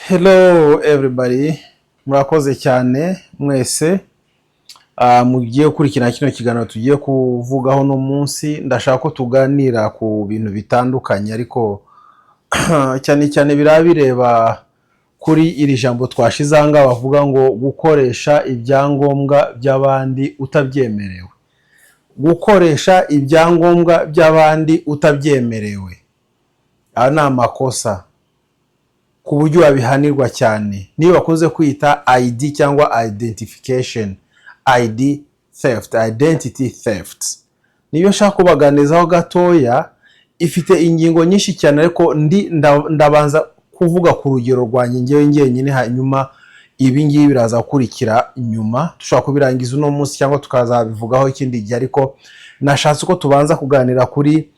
Hello everybody, murakoze cyane mwese mugiye gukurikirana kino kiganiro tugiye kuvugaho no munsi. Ndashaka ko tuganira ku bintu bitandukanye ariko cyane cyane bireba kuri iri jambo twashizanga bavuga ngo gukoresha ibyangombwa by'abandi utabyemerewe. Gukoresha ibyangombwa by'abandi utabyemerewe ni amakosa ku buryo babihanirwa cyane. Niyo bakunze kwita ID cyangwa identification, ID theft, identity theft. Niyo nshaka kubaganizaho gatoya, ifite ingingo nyinshi cyane ariko ndabanza kuvuga ku rugero rwanjye ngewe nyine, hanyuma ibi ngibi biraza gukurikira nyuma. Dushobora kubirangiza uno munsi cyangwa tukazabivugaho ikindi gihe, ariko nashatse ko tubanza kuganira kuri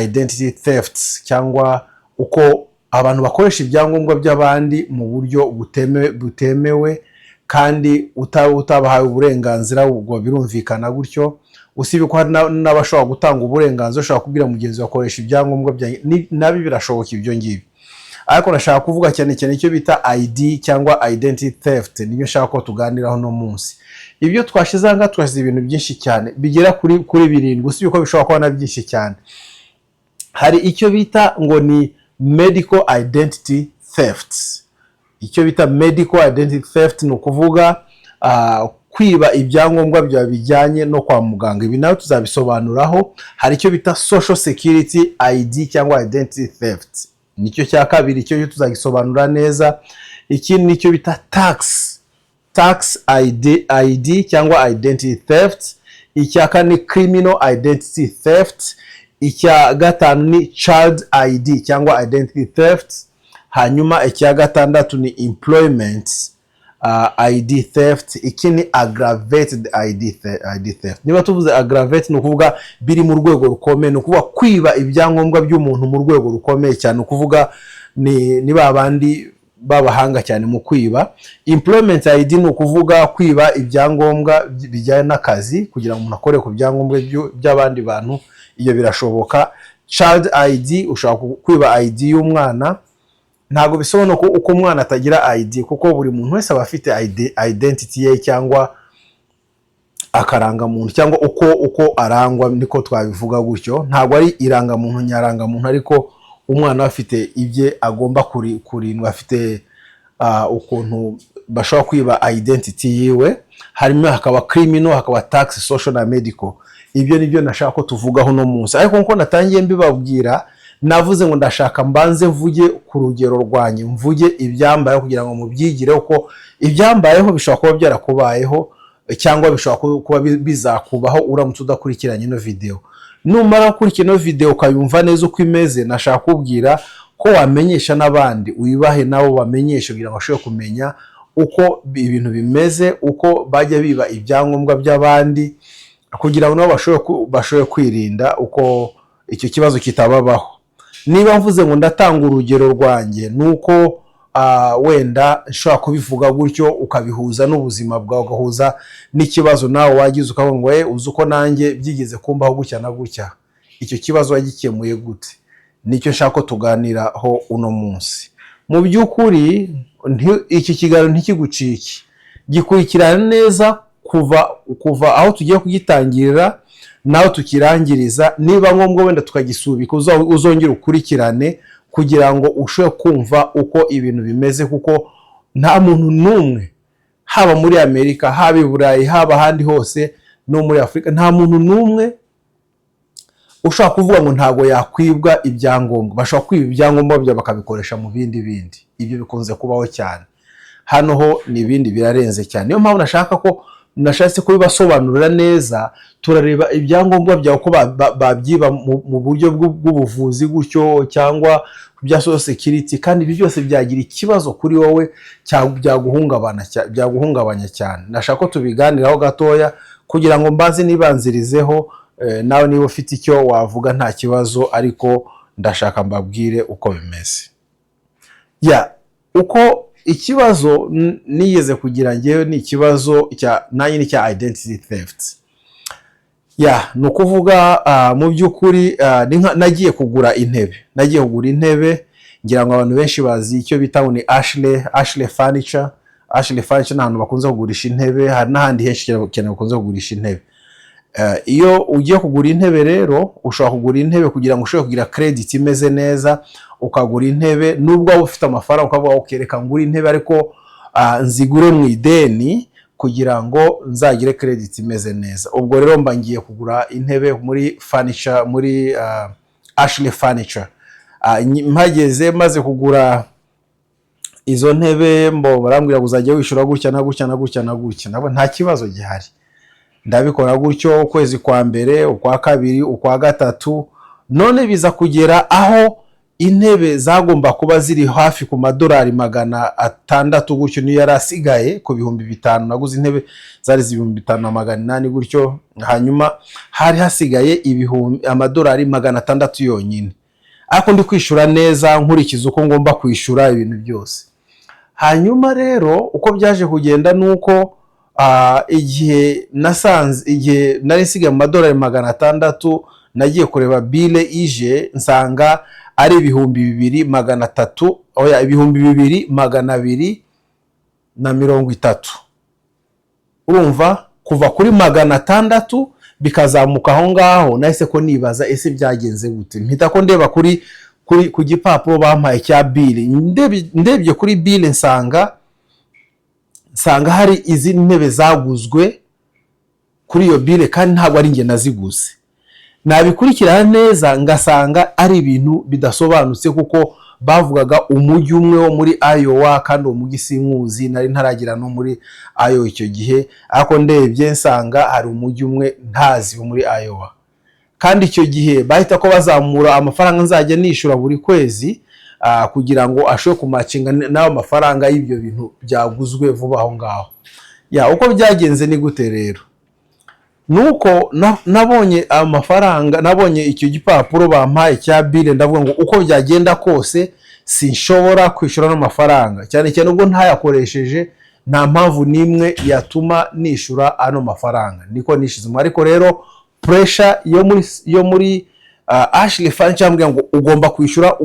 identity theft cyangwa uko abantu bakoresha ibyangombwa by'abandi mu buryo butemewe kandi utabahaye uburenganzira. Ubwo birumvikana gutyo, usibye ko hari n'abashobora gutanga uburenganzira, ushobora kubwira mugenzi wakoresha ibyangombwa byanjye, nabi birashoboka ibyo ngibi. Ariko nashaka kuvuga cyane cyane icyo bita ID cyangwa identity theft, niyo nshaka ko tuganiraho no munsi. Ibyo twashizanga twashize ibintu byinshi cyane bigera kuri 7, usibye ko bishobora kuba na byinshi cyane. Hari icyo bita ngo ni medical identity theft. Icyo bita medical identity theft ni ukuvuga kwiba ibyangombwa byawe bijyanye no kwa muganga. Ibi nawe tuzabisobanuraho. Hari icyo bita social security ID cyangwa identity theft, nicyo cya kabiri, icyo tuzagisobanura neza. Ikindi nicyo bita tax ID cyangwa identity theft. Icya kane criminal identity theft. Icya gatanu ni child ID cyangwa identity theft. Hanyuma icya gatandatu ni employment ID theft. Iki ni aggravated ID theft. Niba tuvuze aggravated ni ukuvuga biri mu rwego rukomeye, ni ukuvuga kwiba ibyangombwa by'umuntu mu rwego rukomeye cyane, ukuvuga ni babandi babahanga cyane mu kwiba. Employment ID ni ukuvuga kwiba ibyangombwa bijyanye n'akazi kugira ngo umuntu akore ku byangombwa by'abandi bantu, iyo birashoboka. Child ID, ushaka kwiba ID y'umwana. Ntago bisobanura ko uko umwana atagira ID, kuko buri muntu wese aba afite identity ye cyangwa akaranga muntu, cyangwa uko arangwa, niko twabivuga gutyo. Ntago ari iranga muntu nyaranga muntu, ariko umwana afite ibye agomba kurindwa, afite ukuntu bashobora kwiba identity yiwe. Harimo hakaba criminal, hakaba tax, social na medical. Ibyo nibyo nashaka ko tuvugaho no munsi. Ariko nko natangiye mbibabwira, navuze ngo ndashaka mbanze mvuge ku rugero rwanjye, mvuge ibyambayeho kugira ngo mubyigire uko ibyambayeho bishobora kuba byarakubayeho cyangwa bishobora kuba bizakubaho uramutse udakurikiranye no video. Numara gukurikira no video ukayumva neza uko imeze, nashaka kubwira ko wamenyesha n'abandi, uyibahe nabo bamenyesha kugira ngo bashobore kumenya uko ibintu bimeze, uko bajya biba ibyangombwa by'abandi, kugira ngo nabo bashobore kwirinda uko icyo kibazo kitababaho. Niba mvuze ngo ndatanga urugero rwanjye, nuko wenda nshobora kubivuga gutyo ukabihuza n'ubuzima bwawe, ugahuza n'ikibazo nawe wagize, ukavuga ngo uzi uko nanjye byigeze kumbaho gutya na gutya, icyo kibazo wagikemuye gute. Nicyo nshaka ko tuganiraho uno munsi. Mu by'ukuri iki kiganiro ntikigucike, gikurikirana neza kuva aho tugiye kugitangirira naho tukirangiriza. Niba ngombwa wenda tukagisubika, uzongera ukurikirane kugira ngo ushobore kumva uko ibintu bimeze, kuko nta muntu n'umwe, haba muri Amerika, haba i Burayi, haba ahandi hose no muri Afurika, nta muntu n'umwe ushobora kuvuga ngo ntago yakwibwa ibyangombwa. Bashobora kwiba ibyangombwa byo bakabikoresha mu bindi. Ibyo bikunze kubaho cyane. Hano ho n'ibindi birarenze cyane. Niyo mpamvu nashatse kubibasobanurira neza. Turareba ibyangombwa byawe ko babyiba mu buryo bw'ubuvuzi gutyo, cyangwa bya social security, kandi ibi byose byagira ikibazo kuri wowe, byaguhungabanya cyane. Nashaka ko tubiganiraho gatoya kugira ngo mbaze nibanzirizeho, nawe niba ufite icyo wavuga nta kibazo, ariko ndashaka mbabwire uko bimeze. Uko ikibazo nigeze kugira ngewe ni ikibazo ni cya identity theft. Ni ukuvuga mu by'ukuri nagiye kugura intebe. ngira ngo abantu benshi bazi icyo bita ngo ni Ashley Furniture. Ashley Furniture ni ahantu bakunze kugurisha intebe, hari n'ahandi henshi cyane bakunze kugurisha intebe. Iyo ugiye kugura intebe rero ushobora kugura intebe kugira ngo ushobore kugira credit imeze neza, ukagura intebe nubwo waba ufite amafaranga ukavuga ukereka ngura intebe ariko nzigure mu ideni kugira ngo nzagire credit imeze neza. Ubwo rero mba ngiye kugura intebe muri furniture, muri Ashley Furniture. Mpageze maze kugura izo ntebe mbo barambwira uzajya wishura gutya na gutya na gutya na gutya. Nabo nta kibazo gihari, ndabikora gutyo ukwezi kwa mbere, ukwa kabiri, ukwa gatatu, none biza kugera aho intebe zagomba kuba ziri hafi ku madolari 600 gutyo niyo yarasigaye ku 5,000. Naguze intebe zari 5,800 gutyo, hanyuma hari hasigaye amadolari 600 yonyine. Ariko ndi kwishura neza nkurikiza uko ngomba kwishura ibintu byose. Hanyuma rero uko byaje kugenda nuko igihe nari nsigaye mu madolari 600, nagiye kureba bile ije nsanga ari 2,300, oya 2,230. Urumva kuva kuri 600 bikazamuka aho ngaho, nahise ko nibaza ese byagenze gute. Mpita ko ndeba ku gipapuro bampaye cya bile, ndebye kuri bile nsanga hari izi ntebe zaguzwe kuri iyo bile kandi ntabwo ari nge naziguze. Nabikurikirana neza ngasanga ari ibintu bidasobanutse kuko bavugaga umujyi umwe wo muri Iowa kandi uwo mujyi sinkuzi, nari ntaragira no muri Iowa icyo gihe. Ariko ndebye nsanga hari umujyi umwe ntazi wo muri Iowa, kandi icyo gihe bahita ko bazamura amafaranga nzajya nishura buri kwezi kugira ngo ashobore kumacinga n'ayo mafaranga y'ibyo bintu byaguzwe vuba aho ngaho. Uko byagenze ni gute rero? Nuko nabonye amafaranga, nabonye icyo gipapuro bampaye cya bile, ndavuga ngo uko byagenda kose sinshobora kwishura no mafaranga, cyane cyane ubwo ntayakoresheje, nta mpamvu nimwe yatuma nishura ano mafaranga. Niko nishizemo. Ariko rero pressure yo muri Ashley Furniture ambwira ngo ugomba kwishura.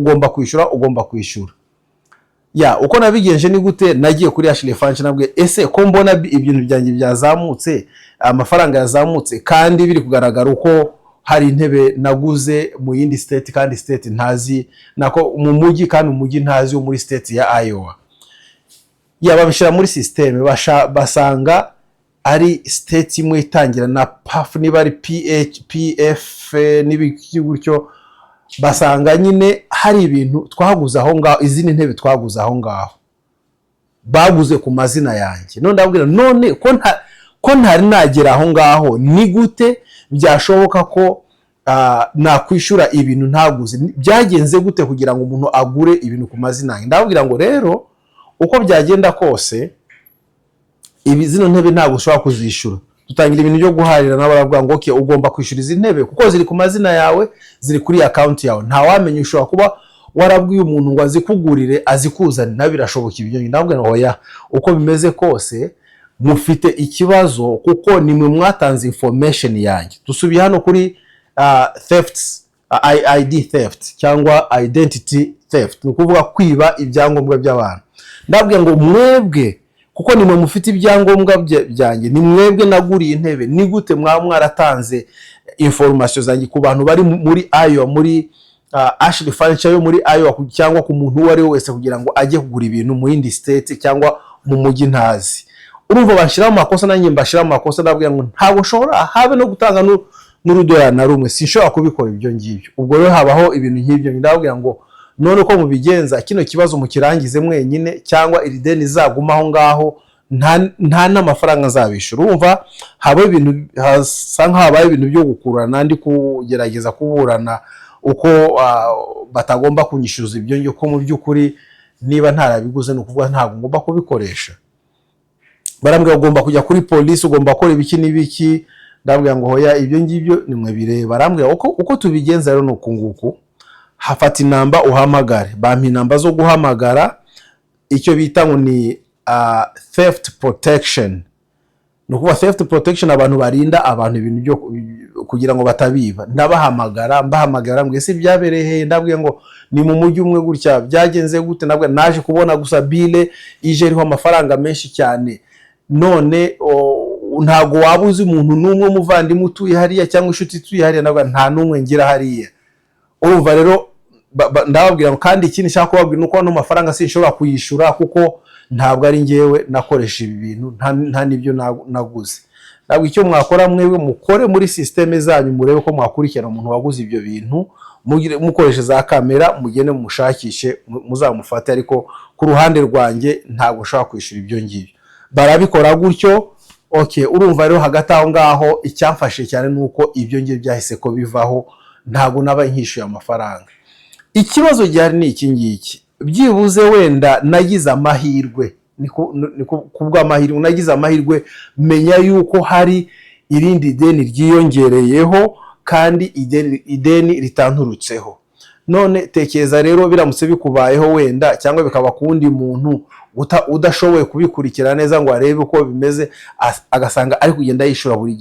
Uko nabigenje ni gute? Nagiye kuri Ashley Furniture nabwiye ese ko mbona ibintu byanjye byazamutse, amafaranga yazamutse, kandi biri kugaragara uko hari intebe naguze mu yindi state kandi state ntazi, nako mu mujyi kandi umujyi ntazi wo muri state ya Iowa. Babishira muri system basanga ari state imwe itangira na PF, niba ari PF n'ibiki gutyo, basanga nyine hari ibintu twaguze aho ngaho, izindi ntebe twaguze aho ngaho baguze ku mazina yanjye. None ndabwira none ko ntari nagera aho ngaho, ni gute byashoboka ko nakwishura ibintu ntaguze? Byagenze gute kugira ngo umuntu agure ibintu ku mazina yanjye? Ndabwira ngo rero uko byagenda kose zino ntebe ntabwo ushobora kuzishura. Dutangira ibintu byo guharira, n'abaravuga ngo okay ugomba kwishura izi ntebe kuko ziri ku mazina yawe, ziri kuri account yawe. Nta wamenye, ushobora kuba warabwiye umuntu ngo azikugurire azikuzane, nabirashoboka ibyo. Ndabwira ngo oya, uko bimeze kose mufite ikibazo kuko nimwe mwatanze information yanjye. Dusubiye hano kuri ID theft cyangwa identity theft, ni ukuvuga kwiba ibyangombwa by'abantu. Ndabwira ngo mwebwe kuko nimwe mufite ibyangombwa byanjye, ni mwebwe naguriye intebe, ni gute mwaratanze information zanjye ku bantu bari muri Iowa, muri Ashley Furniture yo muri Iowa, cyangwa ku muntu uwo ari we wese kugira ngo ajye kugura ibintu mu yindi state cyangwa mu mujyi ntazi? Urumva bashiraho amakosa, nanjye mbashiraho amakosa. Ndabwira ngo ntabwo nshobora habe no gutanga n'urudolari na rumwe, sinshobora kubikora ibyo ngibyo. Ubwo rero habaho ibintu nk'ibyo. Ndabwira ngo none uko mubigenza, kino kibazo mukirangize mwenyine, cyangwa iri deni zaguma aho ngaho, nta n'amafaranga nzabishura. Urumva haba ibintu hasa nk'abaye ibintu byo gukurana, ndi kugerageza kuburana uko batagomba kunyishyuza ibyo ngibyo, ko mu by'ukuri niba ntarabiguze ni ukuvuga ntabwo ngomba kubikoresha. Barambwira ugomba kujya kuri police, ugomba gukora ibiki n'ibiki. Ndabwira ngo hoya ibyo ngibyo nimwe bireba. Barambwira uko tubigenza rero nuko nguko, hafata inamba uhamagare. Bampa inamba zo guhamagara, icyo bita ngo ni theft protection. nukuva theft protection abantu barinda abantu ibintu byo kugira ngo batabiba. Mbahamagara mbwese byabereye ndabwiye ngo ni mu mujyi umwe gutya byagenze gute, nabwo naje kubona gusa bile ije iriho amafaranga menshi cyane. None ntago wabuze umuntu numwe muvandimwe utuye hariya cyangwa inshuti ituye hariya, nabwo nta numwe ngira hariya. Urumva rero ndababwira kandi ikindi nshaka kubabwira nuko no mafaranga sinshobora kuyishura kuko ntabwo ari ngewe nakoresha ibi bintu, nta nibyo naguze. Ntabwo icyo mwakora mwewe mukore muri systeme zanyu murebe ko mwakurikirana umuntu waguze ibyo bintu, mukoreshe za kamera mugene mushakishe muzamufate, ariko ku ruhande rwanjye ntabwo ushaka kwishura ibyo ngibyo. Barabikora gutyo. Okay, urumva rero hagati aho ngaho icyamfashe cyane nuko ibyo ngibyo byahise ko bivaho, ntabwo naba nkishuye amafaranga. Ikibazo gihari ni iki ngiki, byibuze wenda nagize amahirwe, kubwa amahirwe nagize amahirwe menya yuko hari irindi deni ryiyongereyeho kandi ideni ritanturutseho. None tekereza rero biramutse bikubayeho wenda cyangwa bikaba kundi muntu udashoboye kubikurikira neza ngo arebe uko bimeze, agasanga ari kugenda yishura buri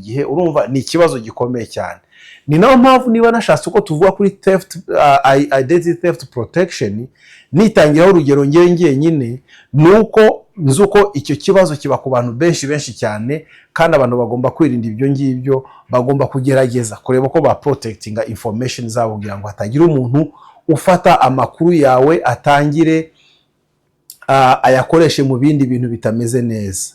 gihe, urumva ni ikibazo gikomeye cyane. Ni naho mpamvu niba nashatse uko tuvuga kuri theft, identity theft protection, nitangiraho urugero nyine nuko nzuko icyo kibazo kiba ku bantu benshi cyane, kandi abantu bagomba kwirinda ibyo ngibyo, bagomba kugerageza kureba ko ba protectinga information zabo kugira ngo hatagira umuntu ufata amakuru yawe atangire ayakoreshe mu bindi bintu bitameze neza.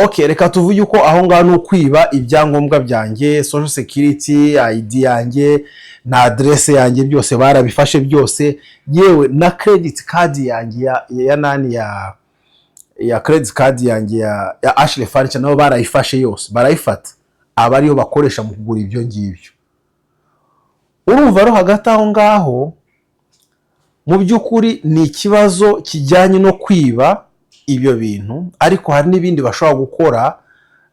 Okay, reka tuvuge uko aho ngaho no kwiba ibyangombwa byanjye, social security, ID yanjye na address yanjye byose barabifashe byose, yewe na credit card yanjye ya credit card yanjye ya Ashley Furniture nabo barayifashe yose, barayifata abariyo bakoresha mu kugura ibyo ngibyo. Urumva ro hagati aho ngaho mu by'ukuri ni ikibazo kijyanye no kwiba ibyo bintu, ariko hari n'ibindi bashobora gukora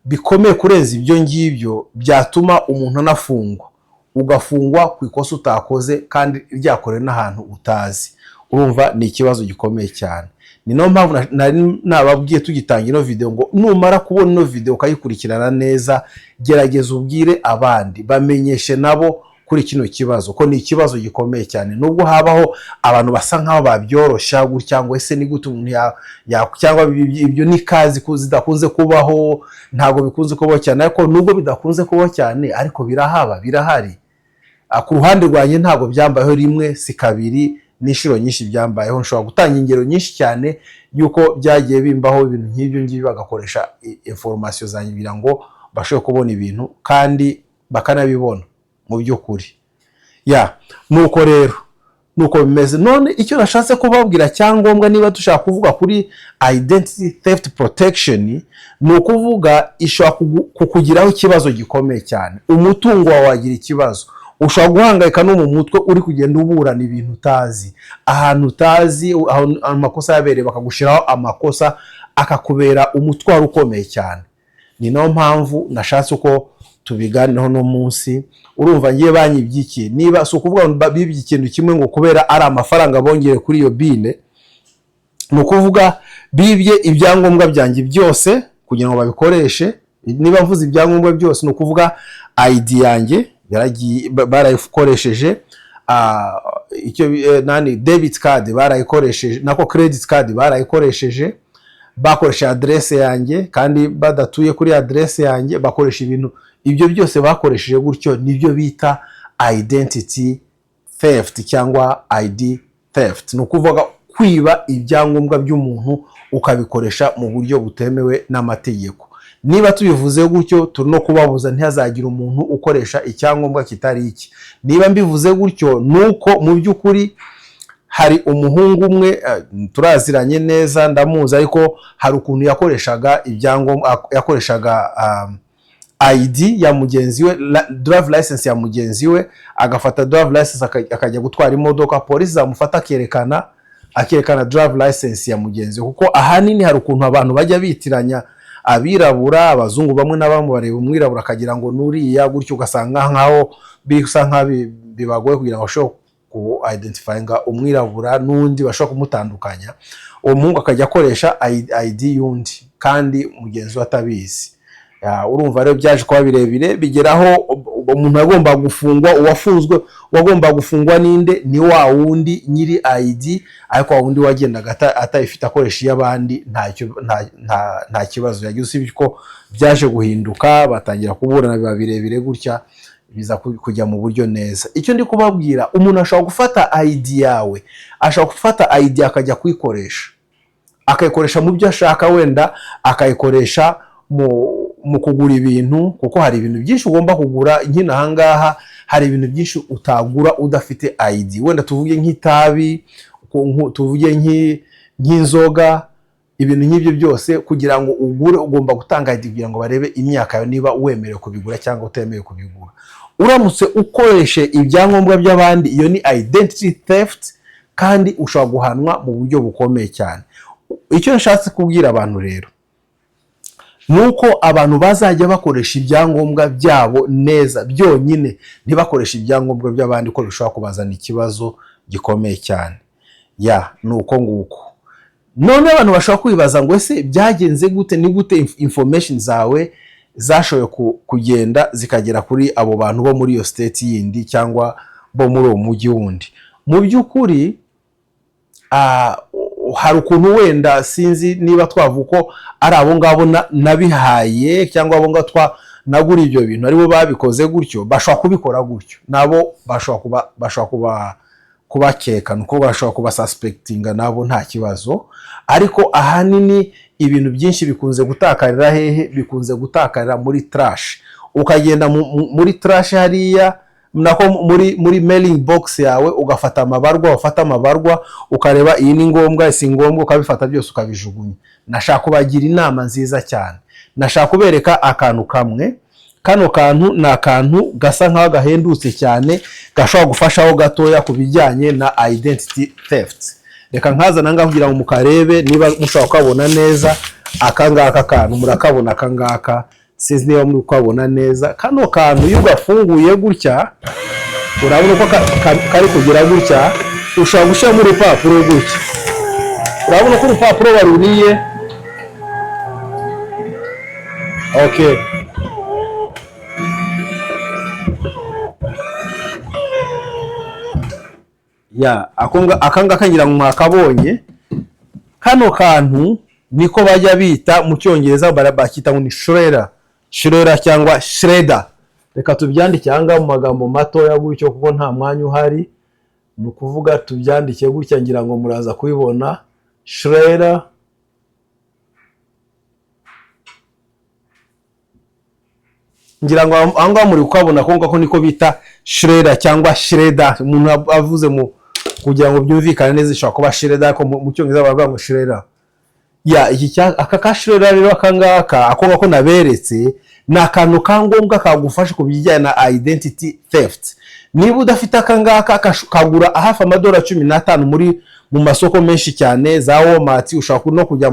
bikomeye kurenza ibyo ngibyo byatuma umuntu anafungwa, ugafungwa ku ikosa utakoze kandi ryakorewe n'ahantu utazi. Urumva ni ikibazo gikomeye cyane. Ni no mpamvu nababwiye tugitangira video ngo numara kubona no video ukayikurikirana neza, gerageza ubwire abandi bamenyeshe nabo kuri kino kibazo ko ni ikibazo gikomeye cyane. Nubwo habaho abantu basa nkaho babyorosha cyangwa ese ni gute umuntu cyangwa ibyo ni kazi kuzidakunze kubaho, ntago bikunze kubaho cyane, ariko nubwo bidakunze kubaho cyane ariko birahari. Ku ruhande rwanjye ntago byambayeho rimwe si kabiri, n'inshuro nyinshi byambayeho. Nshobora gutanga ingero nyinshi cyane yuko byagiye bimbaho ibintu nk'ibyo ngibyo, bagakoresha information zanjye kugira ngo bashobore kubona ibintu kandi bakanabibona mu by'ukuri. Nuko rero nuko bimeze. None icyo nashatse kubabwira cyangombwa niba dushaka kuvuga kuri identity theft protection, ni ukuvuga ishobora kukugiraho ikibazo gikomeye cyane. Umutungo wawe wagira ikibazo, ushobora guhangayika no mu mutwe uri kugenda uburana ibintu utazi, ahantu utazi, aho amakosa yabereye bakagushiraho amakosa akakubera umutwaro ukomeye cyane. Ni no mpamvu nashatse uko tubiganiraho no munsi. Urumva ngiye banyibyikiye, niba so kuvuga bibye ikintu kimwe ngo kubera ari amafaranga bongere kuri iyo bile, no kuvuga bibye ibyangombwa byanjye byose kugira ngo babikoreshe. Niba mvuze ibyangombwa byose no kuvuga ID yanjye barayikoresheje, icyo debit card barayikoresheje, nako credit card barayikoresheje, bakoresha address yanjye kandi badatuye kuri address yanjye, bakoresha ibintu ibyo byose bakoresheje gutyo. Nibyo bita identity theft cyangwa ID theft. No kuvuga kwiba ibyangombwa by'umuntu ukabikoresha mu buryo butemewe n'amategeko. Niba tubivuze gutyo turino kubabuza ntihazagira umuntu ukoresha icyangombwa kitari iki. Niba mbivuze gutyo nuko mu by'ukuri hari umuhungu umwe turaziranye neza ndamuzi, ariko hari ukuntu yakoreshaga ibyangombwa, yakoreshaga ID ya mugenzi we, drive license ya mugenzi we, agafata drive license akajya gutwara imodoka, polisi zamufata akerekana drive license ya mugenzi we. Kuko ahanini hari ukuntu abantu bajya bitiranya abirabura, abazungu bamwe na bamwe bareba umwirabura akagira ngo nuriya gutyo, ugasanga nkaho bisa bibagoye kugira ngo bashobore ku identifyinga umwirabura n'undi bashobora kumutandukanya. Uwo muhungu akajya akoresha ID y'undi kandi mugenzi we atabizi. Urumva rero byaje kuba birebire bigeraho umuntu agomba gufungwa, uwafunzwe wagomba gufungwa ninde ni wa wundi nyiri ID, ariko wa wundi wagendaga atayifite akoresha y'abandi nta kibazo yagize, usibye ko byaje guhinduka batangira kuburana biba birebire gutya biza kujya mu buryo neza. Icyo ndi kubabwira, umuntu ashobora gufata ID yawe, ashobora gufata ID akajya kuyikoresha, akayikoresha mu byo ashaka, wenda akayikoresha mu kugura ibintu, kuko hari ibintu byinshi ugomba kugura. Nkina ahangaha hari ibintu byinshi utagura udafite ID, wenda tuvuge nk'itabi, tuvuge nk'inzoga, ibintu nk'ibyo byose kugira ngo ugure ugomba gutanga ID kugira ngo barebe imyaka yawe niba wemerewe kubigura cyangwa utemerewe kubigura. Uramutse ukoreshe ibyangombwa by'abandi, iyo ni identity theft kandi ushobora guhanwa mu buryo bukomeye cyane. Icyo nshatse kubwira abantu rero nuko abantu bazajya bakoresha ibyangombwa byabo neza byonyine, ntibakoresha ibyangombwa by'abandi ko bishobora kubazana ikibazo gikomeye cyane. Nuko nguko. None abantu bashobora kwibaza ngo ese byagenze gute, ni gute information zawe zashoboye kugenda zikagera kuri abo bantu bo muri iyo state yindi cyangwa bo muri uwo mujyi wundi? Mu by'ukuri hari ukuntu wenda sinzi niba twavuga ko ari abo ngabo nabihaye cyangwa abo ngabo nagura ibyo bintu aribo babikoze gutyo, bashobora kubikora gutyo, nabo bashobora kubakeka, nuko bashobora kuba suspectinga nabo nta kibazo. Ariko ahanini ibintu byinshi bikunze gutakarira hehe? Bikunze gutakarira muri trash. Ukagenda muri trash hariya nako muri mailing box yawe, ugafata amabarwa, ukareba iyi ni ngombwa si ngombwa, ukabifata byose ukabijugunya. Nashaka kubagira inama nziza cyane, nashaka kubereka akantu kamwe. Kano kantu ni akantu gasa nkaho gahendutse cyane, gashobora gufashaho gatoya ku bijyanye na identity theft. Reka nkazana ngaho kugira ngo mukarebe niba mushobora kubona neza. Akangaka kantu murakabona, akangaka sinzi niba muri kubona neza. Kano kantu iyo gafunguye gutya, urabona ko kari kugira gutya, ushobora gushyira mu rupapuro gutya. Urabona ko urupapuro waruriye. Okay. Akangaka ngira ngo mwakabonye. Kano kantu niko bajya bita mu Cyongereza, bakita ngo ni shredder cyangwa shredder. Reka tubyandike hanga mu magambo mato gutyo kuko nta mwanya uhari. Ni ukuvuga tubyandike gutya, ngira ngo muraza kubibona. Shredder. Ngira ngo anga muri ukabona ko niko bita shredder cyangwa shredder. Umuntu avuze mu kugira ngo byumvikane neza ishobora kuba shredder, ko mu Cyongereza baravuga ngo shredder. Aka shredder rero akangaka ko naberetse ni akantu kangombwa kagufasha ku bijyanye na identity theft. Niba udafite akangaka kagura hafi $15 mu masoko menshi cyane za Walmart, ushobora no kujya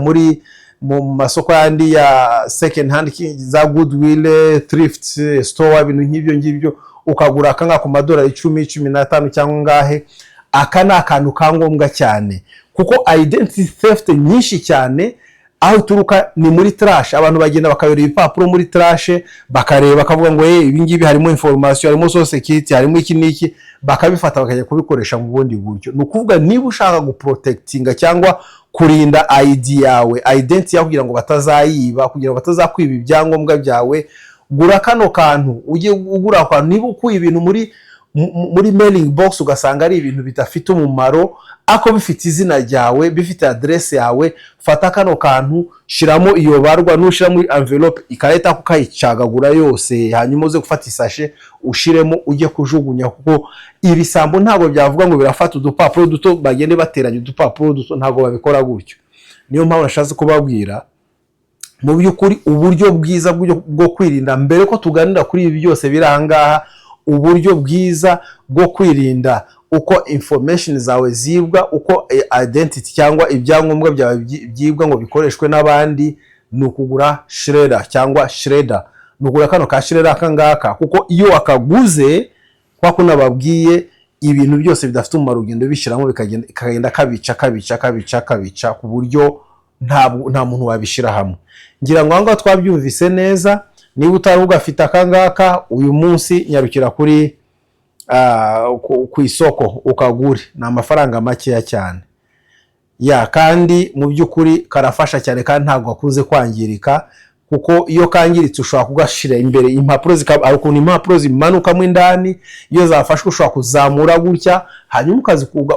mu masoko yandi ya second hand za Goodwill, thrift store, ibintu nk'ibyo ngibyo, ukagura akangaka ku $10, $15 cyangwa ngahe. Aka ni akantu kangombwa cyane kuko identity theft nyinshi cyane aho turuka ni muri trash. Abantu bagenda bakayora ibipapuro muri trash, bakareba bakavuga ngo ibi ngibi harimo information, harimo social security, harimo iki niki, bakabifata bakajya kubikoresha mu bundi buryo. Ni ukuvuga niba ushaka guprotectinga cyangwa kurinda ID yawe, identity yawe, kugira ngo batazayiba, kugira ngo batazakwiba ibyangombwa byawe, gura kano kantu. Ujye ugura akantu. Niba ukuye ibintu muri mailing box ugasanga ari ibintu bitafite umumaro, ako bifite izina ryawe, bifite address yawe, fata kano kantu, shiramo iyo barwa, nushira muri envelope ikareta kukayicagagura yose, hanyuma uze gufata isashe ushiremo ujye kujugunya, kuko ibisambo ntago byavuga ngo birafata udupapuro duto bagende bateranya udupapuro duto, ntago babikora gutyo. Niyo mpamvu nashatse kubabwira mu by'ukuri uburyo bwiza bwo kwirinda, mbere ko tuganira kuri ibi byose birangaha, uburyo bwiza bwo kwirinda uko information zawe zibwa, uko identity cyangwa ibyangombwa byawe byibwa ngo bikoreshwe n'abandi, ni ukugura shredder cyangwa shredder. Nugura kano ka shredder akangaka, kuko iyo akaguze kwa kunababwiye ibintu byose bidafite umumaro ugendo bishyiramo, bikagenda kabica ku buryo nta muntu wabishira hamwe. Ngira ngo ahangaha twabyumvise neza. Niba utari ugafite akangaka uyu munsi nyarukira kuri ku isoko ukagure, ni amafaranga makeya cyane kandi mu by'ukuri karafasha cyane kandi ntabwo gakunze kwangirika, kuko iyo kangiritse ushobora kugashira imbere impapuro ari ukuntu impapuro zimanukamo indani, iyo zafashwe ushobora kuzamura gutya hanyuma ukazikuga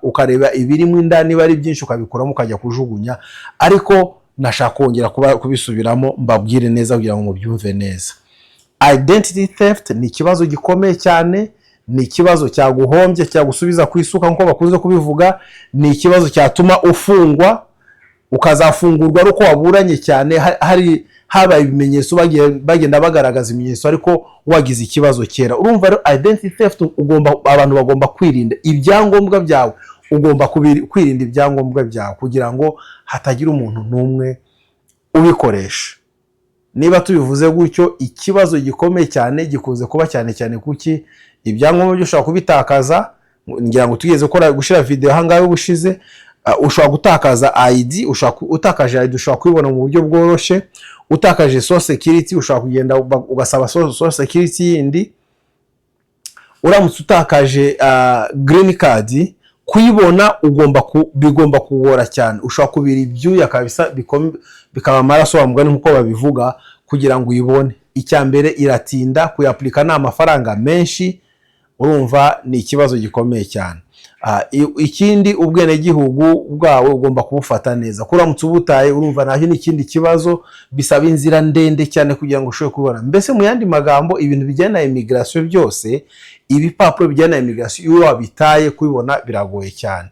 ukareba ibirimo indani niba ari byinshi ukabikuramo ukajya kujugunya. Ariko nashaka kongera kubisubiramo mbabwire neza kugira ngo mubyumve neza. Identity theft ni ikibazo gikomeye cyane, ni ikibazo cyaguhombye, cyagusubiza ku isuka nko bakunze kubivuga, ni ikibazo cyatuma ufungwa ukazafungurwa ari uko waburanye cyane, hari habaye ibimenyetso bagenda bagaragaza ibimenyetso ariko wagize ikibazo kera. Urumva rero identity theft abantu bagomba kwirinda ibyangombwa byawe, ugomba kwirinda ibyangombwa byawe kugira ngo hatagira umuntu n'umwe ubikoresha. Niba tubivuze gutyo, ikibazo gikomeye cyane gikunze kuba cyane cyane kuki ibyangombwa byo ushobora kubitakaza. Ngira ngo tugeze gushira video hangaye ubushize, ushobora gutakaza ID, utakaje ID ushobora kwibona mu buryo bworoshe. Utakaje social security ushobora kugenda ugasaba social security yindi. Uramutse utakaje green card kuyibona bigomba kugora cyane, ushobora kubira ibyuya kabisa bikaba amaraso wa mugani nkuko babivuga kugira ngo uyibone. Icyambere iratinda kuyaplika, na amafaranga menshi, urumva ni ikibazo gikomeye cyane. Ikindi ubwene gihugu bwawe ugomba kubufata neza, kuramutse ubutaye urumva nacyo ni ikindi kibazo, bisaba inzira ndende cyane kugira ngo ushobore kubona. Mbese mu yandi magambo ibintu bijyana na immigration byose, ibipapuro bijyana na immigration iyo wabitaye kubibona biragoye cyane,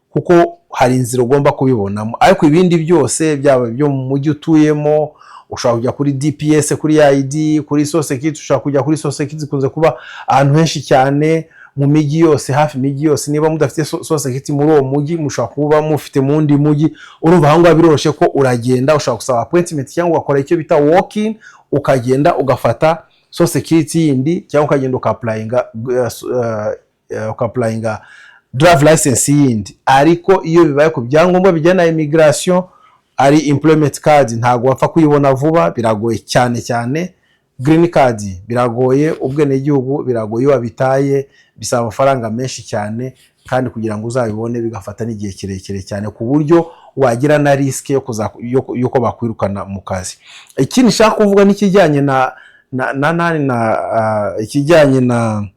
kuko hari inzira ugomba kubibonamo. Ariko ibindi byose byaba byo mu mujyi utuyemo, ushobora kujya kuri DPS, kuri ID, kuri social security, ushobora kujya kuri social security kunze kuba ahantu henshi cyane mu migi yose, hafi migi yose. Niba mudafite social security muri uwo mujyi, mushobora kuba mufite mu wundi mujyi, urumva aho ngaho biroroshye ko uragenda, ushobora gusaba appointment cyangwa ugakora icyo bita walk in, ukagenda ugafata social security yindi, cyangwa ukagenda ukapplyinga drive license yindi. Ariko iyo bibaye ku byangombwa bijyana na immigration ari employment card, ntago wapfa kuyibona vuba, biragoye cyane cyane. Green card biragoye, ubwene gihugu biragoye, wabitaye bisaba amafaranga menshi cyane, kandi kugira ngo uzabibone bigafata n'igihe kirekire cyane, ku buryo wagira na risk yuko bakwirukana mu kazi. Ikindi nshaka kuvuga n'ikijyanye ikijyanye na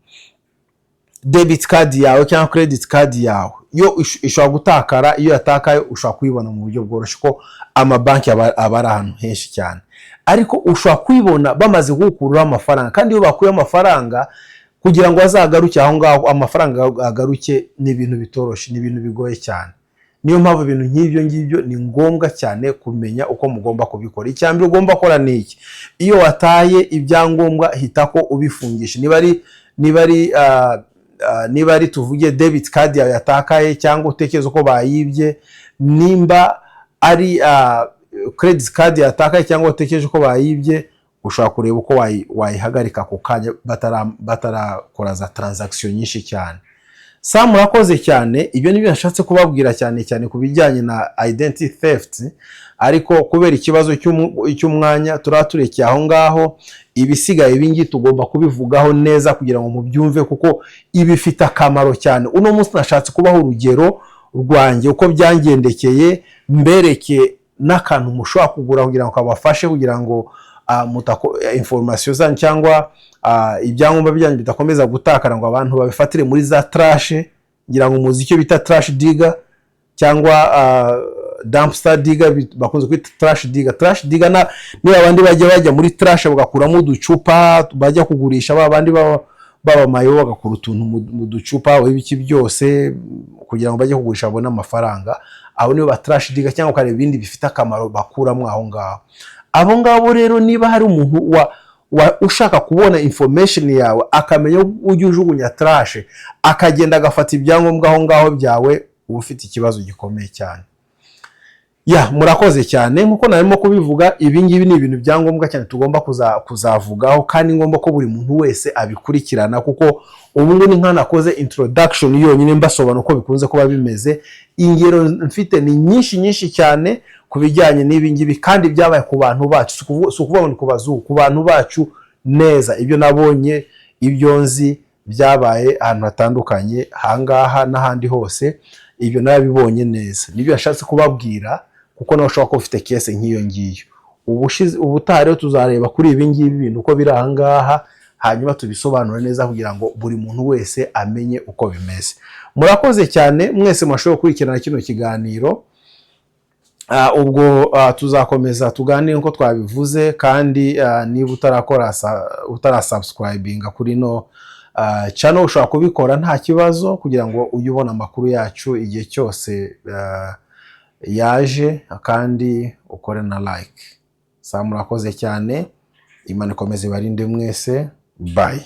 debit card yawe cyangwa credit card yawe. Yo ishobora gutakara, iyo yatakaye ushobora kuyibona mu buryo bworoshye ko amabanki aba ari ahantu henshi cyane. Ariko ushobora kuyibona bamaze gukurura amafaranga, kandi iyo bakuye amafaranga kugira ngo azagaruke aho ngaho amafaranga agaruke ni ibintu bitoroshye, ni ibintu bigoye cyane. Niyo mpamvu ibintu nk'ibyo ngibyo ni ngombwa cyane kumenya uko mugomba kubikora. Icyambere ugomba gukora ni iki: iyo wataye ibyangombwa hitako ubifungisha. Niba ari tuvuge debit card yawe yatakaye cyangwa utekereza ko bayibye, nimba ari credit card yatakaye cyangwa utekereje ko bayibye, ushobora kureba uko wayihagarika ku kanya batarakora za transaction nyinshi cyane. Murakoze cyane. Ibyo nibyo nashatse kubabwira cyane cyane ku bijyanye na identity theft, ariko kubera ikibazo cy'umwanya turaturekeye aho ngaho. Ibisigaye ibingi tugomba kubivugaho neza kugira ngo mubyumve, kuko ibifite akamaro cyane. Uno munsi nashatse kubaho urugero rwanjye uko byangendekeye, mbereke n'akantu mushobora kugura kugira ngo kabafashe, kugira ngo information zanyu cyangwa ibyangombwa byanyu bidakomeza gutakara ngo abantu babifatire muri za trash. Ngira ngo muzi icyo bita trash digger cyangwa dumpster digger, bakunze kwita trash digger. Trash digger niba abandi bajya muri trash bagakuramo uducupa bajya kugurisha, babandi baba mayo bagakura utuntu mu ducupa w'ibiki byose kugira ngo bajye kugurisha babone amafaranga. Abo nibo ba trash digger, cyangwa ukareba ibindi bifite akamaro bakuramo aho ngaho. Abo ngabo rero niba hari umuntu ushaka kubona information yawe akamenya ujye ujugunya trash, akagenda agafata ibyangombwa aho ngaho byawe, uba ufite ikibazo gikomeye cyane. ya murakoze cyane nkuko narimo kubivuga, ibi ngibi ni ibintu byangombwa cyane tugomba kuzavugaho, kandi ngomba ko buri muntu wese abikurikirana, kuko ubu ngubu ni nkanakoze introduction yonyine mbasobanura uko bikunze kuba bimeze. Ingero mfite ni nyinshi cyane ku bijyanye n'ibi ngibi, kandi byabaye ku bantu bacu, si ukuvuga ngo ni ku bazungu, ku bantu bacu neza. Ibyo nabonye, ibyo nzi byabaye ahantu hatandukanye, ahangaha n'ahandi hose, ibyo nabibonye neza, nibyo yashatse kubabwira, kuko nawe ushobora kuba ufite kese nk'iyo ngiyo. Ubutaha rero tuzareba kuri ibi ngibi bintu uko biri ahangaha, hanyuma tubisobanura neza kugira ngo buri muntu wese amenye uko bimeze. Murakoze cyane mwese mwashoboye gukurikirana kino kiganiro. Ubwo tuzakomeza tuganire uko twabivuze, kandi niba utarasubscribinga kuri no channel ushobora kubikora nta kibazo, kugira ngo ujye ubona amakuru yacu igihe cyose yaje, kandi ukore na like. Murakoze cyane, Imana ikomeze ibarinde mwese. Bye.